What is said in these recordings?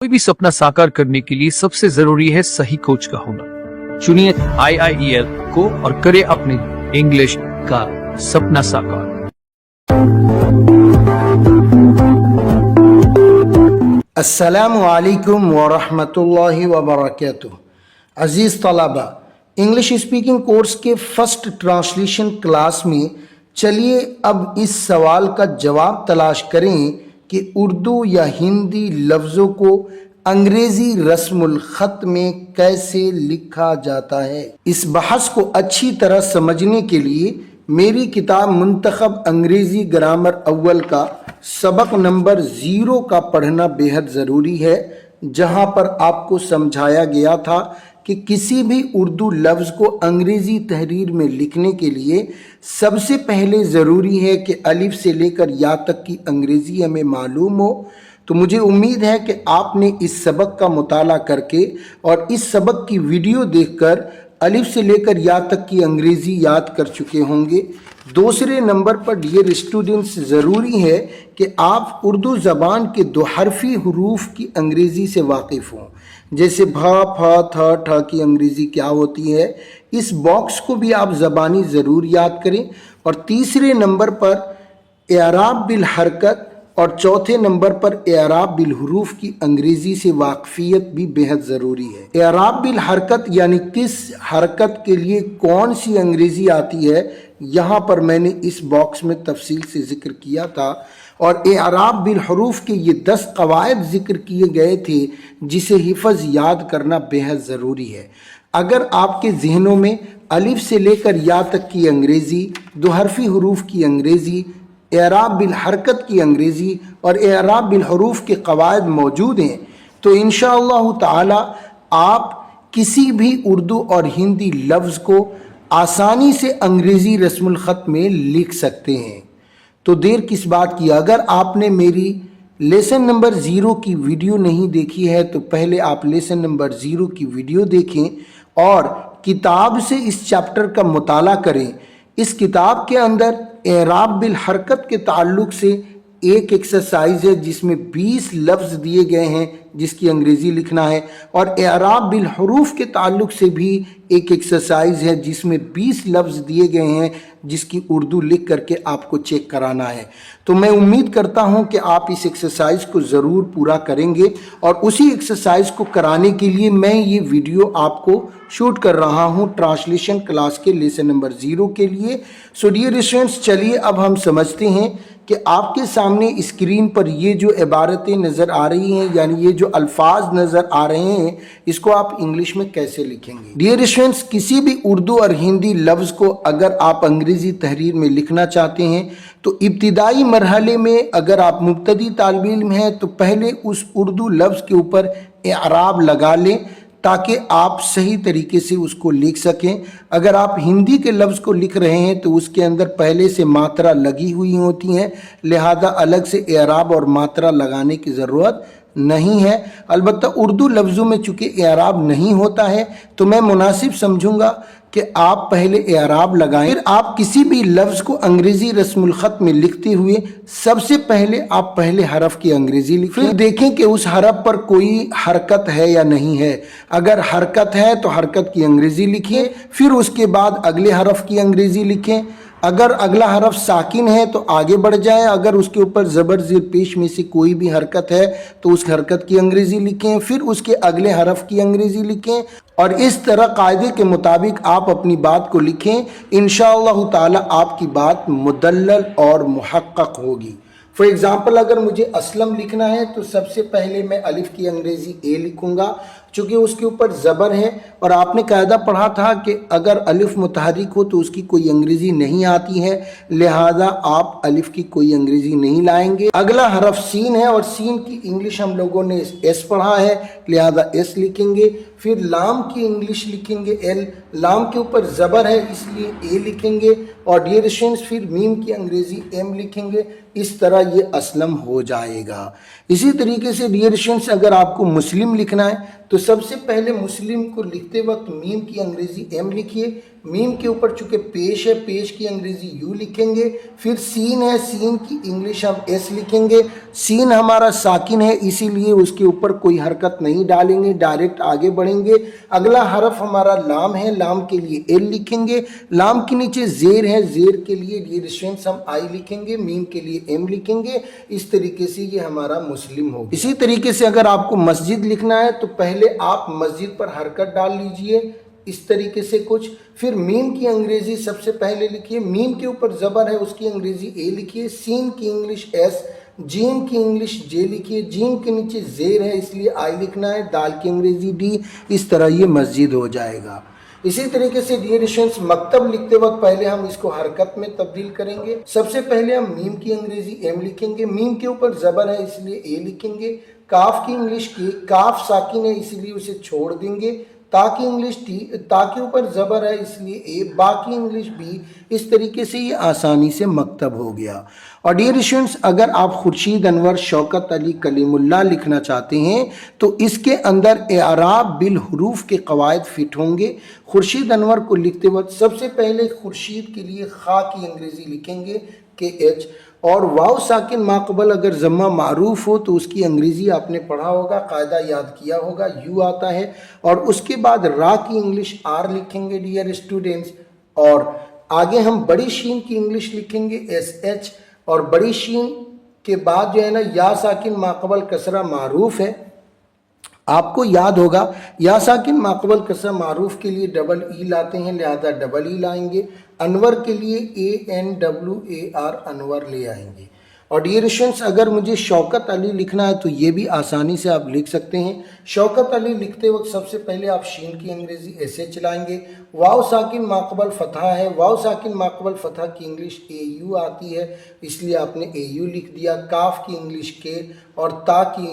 कोई भी सपना साकार करने के लिए सबसे जरूरी है सही कोच का होना। चुनिए IIEL को और करें अपने इंग्लिश का सपना साकार। अस्सलामु अलैकुम वरहमतुल्लाहि वबरकातुहू। अजीज तलबा, इंग्लिश स्पीकिंग कोर्स के फर्स्ट ट्रांसलेशन क्लास में चलिए अब इस सवाल का जवाब तलाश करें कि उर्दू या हिंदी लफ्ज़ों को अंग्रेज़ी रस्मुल ख़त में कैसे लिखा जाता है। इस बहस को अच्छी तरह समझने के लिए मेरी किताब मुंतखब अंग्रेज़ी ग्रामर अव्वल का सबक नंबर 0 का पढ़ना बेहद ज़रूरी है, जहां पर आपको समझाया गया था कि किसी भी उर्दू लफ्ज़ को अंग्रेज़ी तहरीर में लिखने के लिए सबसे पहले ज़रूरी है कि अलिफ से लेकर या तक की अंग्रेज़ी हमें मालूम हो। तो मुझे उम्मीद है कि आपने इस सबक का मुताला करके और इस सबक की वीडियो देखकर अलिफ से लेकर या तक की अंग्रेज़ी याद कर चुके होंगे। दूसरे नंबर पर डियर स्टूडेंट्स, ज़रूरी है कि आप उर्दू ज़बान के 2 हरफी हरूफ की अंग्रेज़ी से वाकिफ़ हों, जैसे भ, फ, थ, ठ की अंग्रेज़ी क्या होती है। इस बॉक्स को भी आप ज़बानी ज़रूर याद करें। और तीसरे नंबर पर एराब बिल हरकत और चौथे नंबर पर एराब बिल हुरूफ की अंग्रेज़ी से वाकफियत भी बेहद ज़रूरी है। एराब बिल हरकत यानी किस हरकत के लिए कौन सी अंग्रेज़ी आती है, यहाँ पर मैंने इस बॉक्स में तफसील से ज़िक्र किया था। और एराब बिल हुरूफ के ये 10 कवायद ज़िक्र किए गए थे जिसे हिफ़्ज़ याद करना बेहद ज़रूरी है। अगर आपके जहनों में अलिफ से लेकर या तक की अंग्रेज़ी, 2 हरफी हुरूफ की अंग्रेज़ी, एराब बिल हरकत की अंग्रेज़ी और एराब बिल हुरूफ के कवायद मौजूद हैं, तो इंशाअल्लाह ताला आप किसी भी उर्दू और हिंदी लफ्ज़ को आसानी से अंग्रेज़ी रस्मुल ख़त में लिख सकते हैं। तो देर किस बात की, अगर आपने मेरी लेसन नंबर 0 की वीडियो नहीं देखी है तो पहले आप लेसन नंबर 0 की वीडियो देखें और किताब से इस चैप्टर का मुताला करें। इस किताब के अंदर एराब बिल हरकत के ताल्लुक़ से एक एक्सरसाइज है जिसमें 20 लफ्ज़ दिए गए हैं जिसकी अंग्रेज़ी लिखना है, और एराब बिल हुरूफ के ताल्लुक़ से भी एक एक्सरसाइज है जिसमें 20 लफ्ज़ दिए गए हैं जिसकी उर्दू लिख करके आपको चेक कराना है। तो मैं उम्मीद करता हूं कि आप इस एक्सरसाइज को ज़रूर पूरा करेंगे, और उसी एक्सरसाइज को कराने के लिए मैं ये वीडियो आपको शूट कर रहा हूं ट्रांसलेशन क्लास के लेसन नंबर 0 के लिए। सो डियर स्टूडेंट्स, चलिए अब हम समझते हैं कि आपके सामने स्क्रीन पर ये जो इबारतें नज़र आ रही हैं, यानी ये जो अल्फाज नज़र आ रहे हैं, इसको आप इंग्लिश में कैसे लिखेंगे। डियर स्टूडेंट्स, किसी भी उर्दू और हिंदी लफ्ज़ को अगर आप अंग्रेज़ी तहरीर में लिखना चाहते हैं तो इब्तिदाई मरहले में अगर आप मुब्तदी तालिब इल्म हैं तो पहले उस उर्दू लफ्ज़ के ऊपर एराब लगा लें ताकि आप सही तरीके से उसको लिख सकें। अगर आप हिंदी के लफ्ज़ को लिख रहे हैं तो उसके अंदर पहले से मात्रा लगी हुई होती हैं, लिहाजा अलग से एराब और मात्रा लगाने की ज़रूरत नहीं है। अलबत्ता उर्दू लफ्ज़ों में चूँकि एराब नहीं होता है तो मैं मुनासिब समझूंगा कि आप पहले एराब लगाएं। फिर आप किसी भी लफ्ज़ को अंग्रेज़ी रस्मुल ख़त में लिखते हुए सबसे पहले आप पहले हरफ की अंग्रेज़ी लिखें, फिर देखें कि उस हरफ पर कोई हरकत है या नहीं है। अगर हरकत है तो हरकत की अंग्रेज़ी लिखिए, फिर उसके बाद अगले हरफ की अंग्रेज़ी लिखें। अगर अगला हरफ साकिन है तो आगे बढ़ जाएं, अगर उसके ऊपर ज़बर ज़ेर पेश में से कोई भी हरकत है तो उस हरकत की अंग्रेज़ी लिखें, फिर उसके अगले हरफ की अंग्रेज़ी लिखें, और इस तरह कायदे के मुताबिक आप अपनी बात को लिखें। इंशाअल्लाह ताला आपकी बात मुदल्लल और मुहक्कक होगी। फॉर एग्ज़ाम्पल, अगर मुझे असलम लिखना है तो सबसे पहले मैं अलिफ की अंग्रेज़ी ए लिखूँगा, चूँकि उसके ऊपर ज़बर है, और आपने कायदा पढ़ा था कि अगर अलिफ मुतहरिक हो तो उसकी कोई अंग्रेज़ी नहीं आती है, लिहाजा आप अलिफ की कोई अंग्रेज़ी नहीं लाएंगे। अगला हरफ सीन है और सीन की इंग्लिश हम लोगों ने एस पढ़ा है, लिहाजा एस लिखेंगे। फिर लाम की इंग्लिश लिखेंगे एल, लाम के ऊपर ज़बर है इसलिए ए लिखेंगे, और डियर स्टूडेंट्स फिर मीम की अंग्रेज़ी एम लिखेंगे। इस तरह ये असलम हो जाएगा। इसी तरीके से डियर स्टूडेंट्स, अगर आपको मुस्लिम लिखना है तो सबसे पहले मुस्लिम को लिखते वक्त मीम की अंग्रेज़ी एम लिखिए, मीम के ऊपर चूंकि पेश है, पेश की अंग्रेजी यू लिखेंगे। फिर सीन है, सीन की इंग्लिश हम एस लिखेंगे। सीन हमारा साकिन है इसीलिए उसके ऊपर कोई हरकत नहीं डालेंगे, डायरेक्ट आगे बढ़ेंगे। अगला हरफ हमारा लाम है, लाम के लिए एल लिखेंगे। लाम के नीचे जेर है, जेर के लिए ये रेस्टोरेंट्स हम आई लिखेंगे, मीम के लिए एम लिखेंगे। इस तरीके से ये हमारा मुस्लिम होगा। इसी तरीके से अगर आपको मस्जिद लिखना है तो पहले आप मस्जिद पर हरकत डाल लीजिए इस तरीके से कुछ। फिर मीम की अंग्रेजी सबसे पहले लिखिए, मीम के ऊपर जबर है उसकी अंग्रेजी ए लिखिए। सीन की इंग्लिश एस, जीम की इंग्लिश जे लिखिए। जीम के नीचे जेर है इसलिए आई लिखना है। दाल की अंग्रेजी डी। इस तरह ये मस्जिद हो जाएगा। इसी तरीके से डियर स्टूडेंट्स, मकतब लिखते वक्त पहले हम इसको हरकत में तब्दील करेंगे। सबसे पहले हम मीम की अंग्रेजी एम लिखेंगे, मीम के ऊपर जबर है इसलिए ए लिखेंगे। काफ की इंग्लिश के, काफ साकिन है इसलिए उसे छोड़ देंगे। ता की इंग्लिश टी, ता के ऊपर जबर है इसलिए ए, बा की इंग्लिश बी। इस तरीके से ये आसानी से मकतब हो गया। और डियर स्टूडेंट्स, अगर आप खुर्शीद अनवर शौकत अली कलीमुल्लाह लिखना चाहते हैं तो इसके अंदर एराब बिल हुरूफ के कवायद फिट होंगे। खुर्शीद अनवर को लिखते वक्त सबसे पहले खुर्शीद के लिए खा की अंग्रेजी लिखेंगे के एच, और वाव साकिन माकबल अगर जम्मा मारूफ हो तो उसकी अंग्रेजी आपने पढ़ा होगा, कायदा याद किया होगा, यू आता है। और उसके बाद रा की इंग्लिश आर लिखेंगे डियर स्टूडेंट्स। और आगे हम बड़ी शीन की इंग्लिश लिखेंगे एस एच। और बड़ी शीन के बाद जो है ना या साकिन माकबल कसरा मारूफ है, आपको याद होगा या साकिन माकबल कसरा मारूफ के लिए डबल ई लाते हैं, लिहाजा डबल ई लाएंगे। अनवर के लिए ANWAR अनवर ले आएंगे। और डियर स्टूडेंट्स, अगर मुझे शौकत अली लिखना है तो ये भी आसानी से आप लिख सकते हैं। शौकत अली लिखते वक्त सबसे पहले आप शीन की अंग्रेजी ऐसे चलाएंगे। वाव साकिन माकबल फतहा है, वाव साकिन माकबल फतहा की इंग्लिश AU आती है इसलिए आपने AU लिख दिया। काफ की इंग्लिश के, और ता की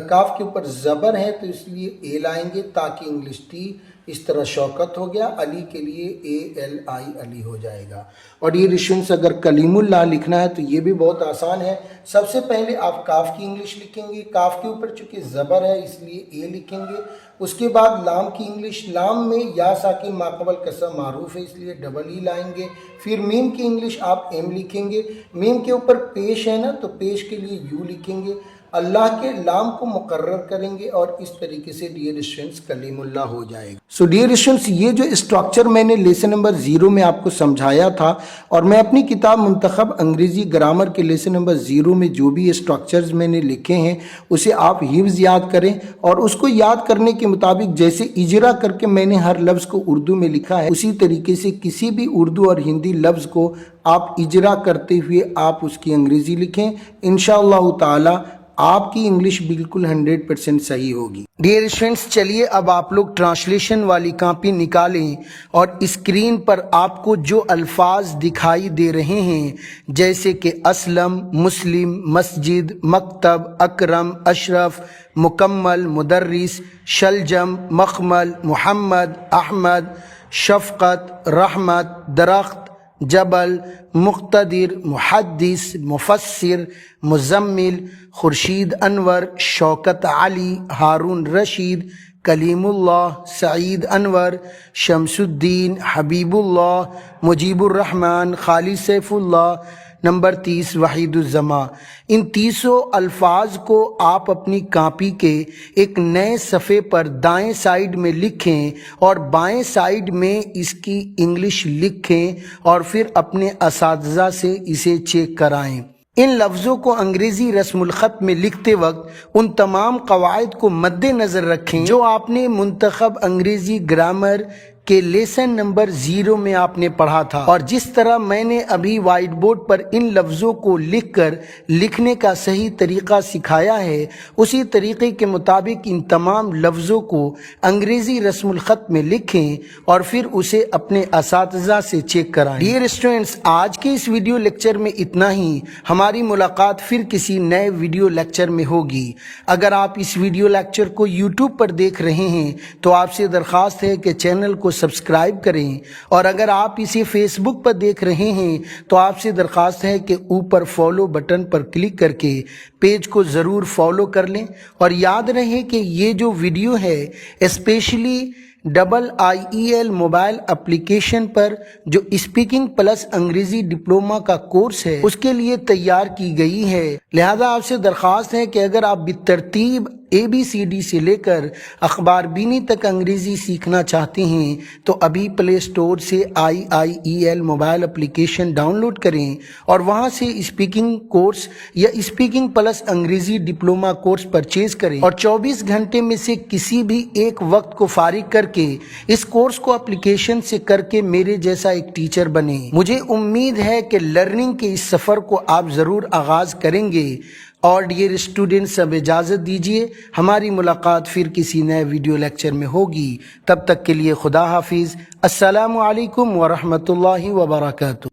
काफ के ऊपर ज़बर है तो इसलिए ए लाएंगे। ता की इंग्लिश टी। इस तरह शौकत हो गया। अली के लिए ALI अली हो जाएगा। और ये स्टूडेंट्स, अगर कलीमुल्लाह लिखना है तो ये भी बहुत आसान है। सबसे पहले आप काफ की इंग्लिश लिखेंगे, काफ के ऊपर चूंकि ज़बर है इसलिए ए लिखेंगे। उसके बाद लाम की इंग्लिश, लाम में या साकिन माकबल कसरा मारूफ है इसलिए डबल ई लाएंगे। फिर मीम की इंग्लिश आप एम लिखेंगे, मीम के ऊपर पेश है ना तो पेश के लिए यू लिखेंगे। अल्लाह के लाम को मुकर्रर करेंगे और इस तरीके से डियर स्टूडेंट्स कलीमुल्लाह हो जाएगा। सो डियर स्टूडेंट्स, ये जो स्ट्रक्चर मैंने लेसन नंबर 0 में आपको समझाया था, और मैं अपनी किताब मुंतखब अंग्रेज़ी ग्रामर के लेसन नंबर 0 में जो भी स्ट्रक्चर्स मैंने लिखे हैं उसे आप हिफ्ज़ याद करें, और उसको याद करने के मुताबिक जैसे इजरा करके मैंने हर लफ्ज़ को उर्दू में लिखा है उसी तरीके से किसी भी उर्दू और हिंदी लफ्ज़ को आप इजरा करते हुए आप उसकी अंग्रेज़ी लिखें। इंशाअल्लाह ताला आपकी इंग्लिश बिल्कुल 100% सही होगी। डियर स्टूडेंट्स, चलिए अब आप लोग ट्रांसलेशन वाली कॉपी निकालें और स्क्रीन पर आपको जो अल्फाज दिखाई दे रहे हैं जैसे कि असलम, मुस्लिम, मस्जिद, मकतब, अकरम, अशरफ, मुकम्मल, मुदर्रिस, शलजम, मखमल, मुहम्मद, अहमद, शफ़क़त, रहमत, दरख्त, जबल, मुक़्तदिर, मुहद्दिस, मुफस्सिर, मुज़म्मिल, खुर्शीद अनवर, शौकत अली, हारून रशीद, कलीमुल्लाह, सईद अनवर, शमसुद्दीन, हबीबुल्लाह, मुजीबुर रहमान, खालिद सैफुल्लाह। नंबर 30 वहीदुज़्ज़मा। इन 300 अल्फाज को आप अपनी कॉपी के एक नए सफ़े पर दाएं साइड में लिखें और बाएं साइड में इसकी इंग्लिश लिखें और फिर अपने असातिज़ा से इसे चेक कराएं। इन लफ्ज़ों को अंग्रेज़ी रस्मुल ख़त में लिखते वक्त उन तमाम कवायद को मद्देनज़र रखें जो आपने मुंतखब अंग्रेज़ी ग्रामर के लेसन नंबर 0 में आपने पढ़ा था, और जिस तरह मैंने अभी वाइट बोर्ड पर इन लफ्ज़ों को लिखकर लिखने का सही तरीक़ा सिखाया है उसी तरीक़े के मुताबिक इन तमाम लफ्ज़ों को अंग्रेज़ी रस्मुल ख़त में लिखें और फिर उसे अपने असातिज़ा से चेक कराएं। डियर स्टूडेंट्स, आज के इस वीडियो लेक्चर में इतना ही। हमारी मुलाकात फिर किसी नए वीडियो लेक्चर में होगी। अगर आप इस वीडियो लेक्चर को यूट्यूब पर देख रहे हैं तो आपसे दरख्वास्त है कि चैनल को सब्सक्राइब करें, और अगर आप इसे फेसबुक पर देख रहे हैं तो आपसे दरख्वास्त है कि ऊपर फॉलो बटन पर क्लिक करके पेज को ज़रूर फॉलो कर लें। और याद रहे कि ये जो वीडियो है स्पेशली IIEL موبائل اپلیکیشن پر جو اسپیکنگ پلس انگریزی ڈپلوما کا کورس ہے اس کے لیے تیار کی گئی ہے۔ لہذا آپ سے درخواست ہے کہ اگر آپ بالترتیب ABCD سے لے کر اخبار بینی تک انگریزی سیکھنا چاہتے ہیں تو ابھی پلے اسٹور سے IIEL mobile application download کریں اور وہاں سے اسپیکنگ کورس یا اسپیکنگ پلس انگریزی ڈپلوما کورس پرچیز کریں اور 24 گھنٹے میں سے کسی بھی ایک وقت کو فارغ کر کے اس کورس کو اپلیکیشن سے کر کے میرے جیسا ایک ٹیچر بنیں۔ مجھے امید ہے کہ لرننگ کے اس سفر کو آپ ضرور آغاز کریں گے۔ اور ڈیئر اسٹوڈنٹس، اب اجازت دیجیے، ہماری ملاقات پھر کسی نئے ویڈیو لیکچر میں ہوگی۔ تب تک کے لیے خدا حافظ۔ السلام علیکم ورحمۃ اللہ وبرکاتہ۔